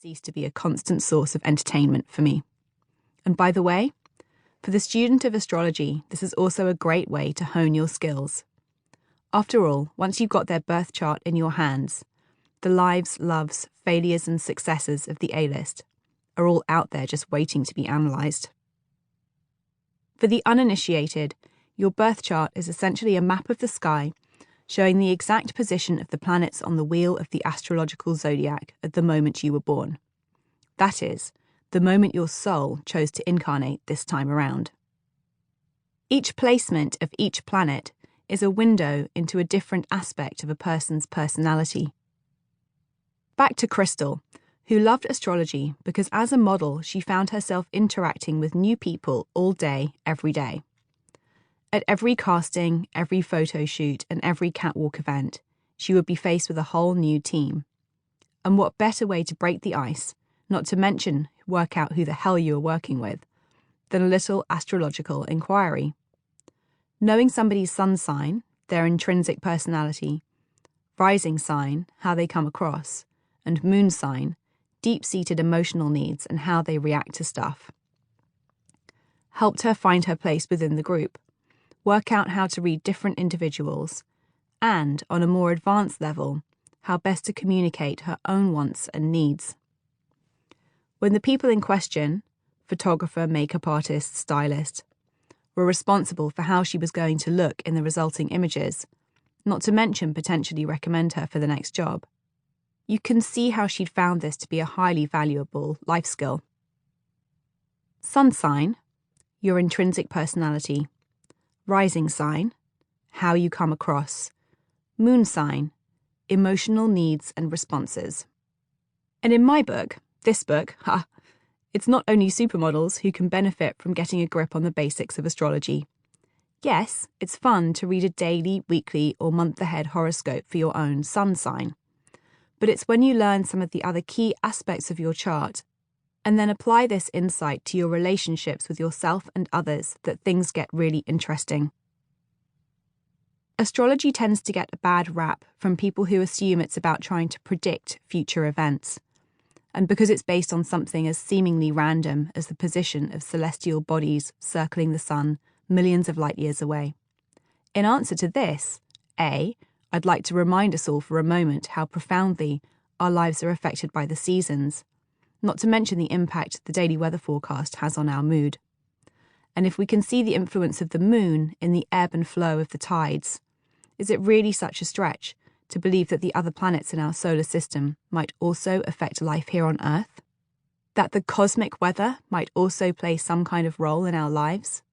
ceased to be a constant source of entertainment for me. And by the way, for the student of astrology, this is also a great way to hone your skills. After all, once you've got their birth chart in your hands, the lives, loves, failures and successes of the A-list are all out there just waiting to be analysed. For the uninitiated, your birth chart is essentially a map of the sky showing the exact position of the planets on the wheel of the astrological zodiac at the moment you were born. That is, the moment your soul chose to incarnate this time around. Each placement of each planet is a window into a different aspect of a person's personality. Back to Crystal, who loved astrology because as a model she found herself interacting with new people all day, every day. At every casting, every photo shoot, and every catwalk event, she would be faced with a whole new team. And what better way to break the ice, not to mention work out who the hell you are working with, than a little astrological inquiry. Knowing somebody's sun sign, their intrinsic personality, rising sign, how they come across, and moon sign, deep-seated emotional needs and how they react to stuff, helped her find her place within the group, work out how to read different individuals, and, on a more advanced level, how best to communicate her own wants and needs. When the people in question, photographer, makeup artist, stylist, were responsible for how she was going to look in the resulting images, not to mention potentially recommend her for the next job, you can see how she'd found this to be a highly valuable life skill. Sun sign, your intrinsic personality. Rising sign, how you come across. Moon sign, emotional needs and responses. And in my book, this book, it's not only supermodels who can benefit from getting a grip on the basics of astrology. Yes, it's fun to read a daily, weekly, or month-ahead horoscope for your own sun sign. But it's when you learn some of the other key aspects of your chart and then apply this insight to your relationships with yourself and others that things get really interesting. Astrology tends to get a bad rap from people who assume it's about trying to predict future events. And because it's based on something as seemingly random as the position of celestial bodies circling the sun millions of light years away. In answer to this, I'd like to remind us all for a moment how profoundly our lives are affected by the seasons, not to mention the impact the daily weather forecast has on our mood. And if we can see the influence of the moon in the ebb and flow of the tides, is it really such a stretch to believe that the other planets in our solar system might also affect life here on Earth? That the cosmic weather might also play some kind of role in our lives?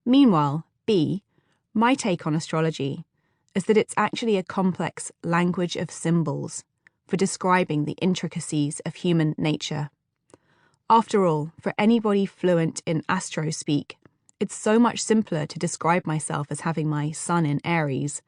Meanwhile, my take on astrology is that it's actually a complex language of symbols for describing the intricacies of human nature. After all, for anybody fluent in astro speak, it's so much simpler to describe myself as having my sun in Aries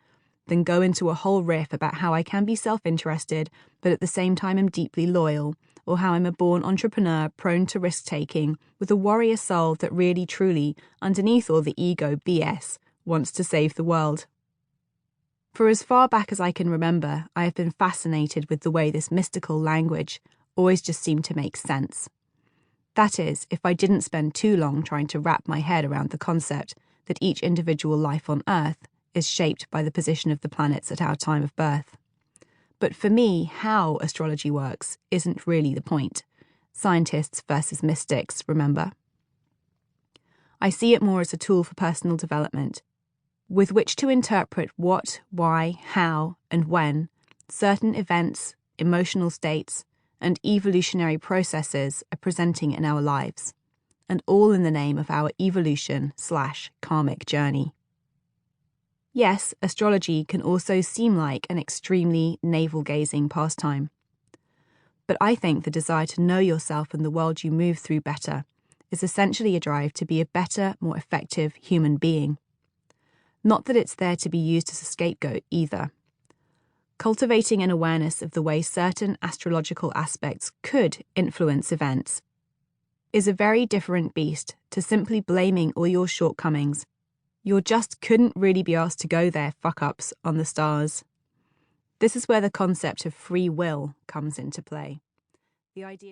than go into a whole riff about how I can be self-interested but at the same time am deeply loyal, or how I'm a born entrepreneur prone to risk-taking with a warrior soul that really truly, underneath all the ego BS, wants to save the world. For as far back as I can remember, I have been fascinated with the way this mystical language always just seemed to make sense. That is, if I didn't spend too long trying to wrap my head around the concept that each individual life on Earth is shaped by the position of the planets at our time of birth. But for me, how astrology works isn't really the point. Scientists versus mystics, remember? I see it more as a tool for personal development, with which to interpret what, why, how, and when certain events, emotional states, and evolutionary processes are presenting in our lives, and all in the name of our evolution/karmic journey. Yes, astrology can also seem like an extremely navel-gazing pastime. But I think the desire to know yourself and the world you move through better is essentially a drive to be a better, more effective human being. Not that it's there to be used as a scapegoat either. Cultivating an awareness of the way certain astrological aspects could influence events is a very different beast to simply blaming all your shortcomings. You just couldn't really be asked to go there, fuck-ups, on the stars. This is where the concept of free will comes into play. The idea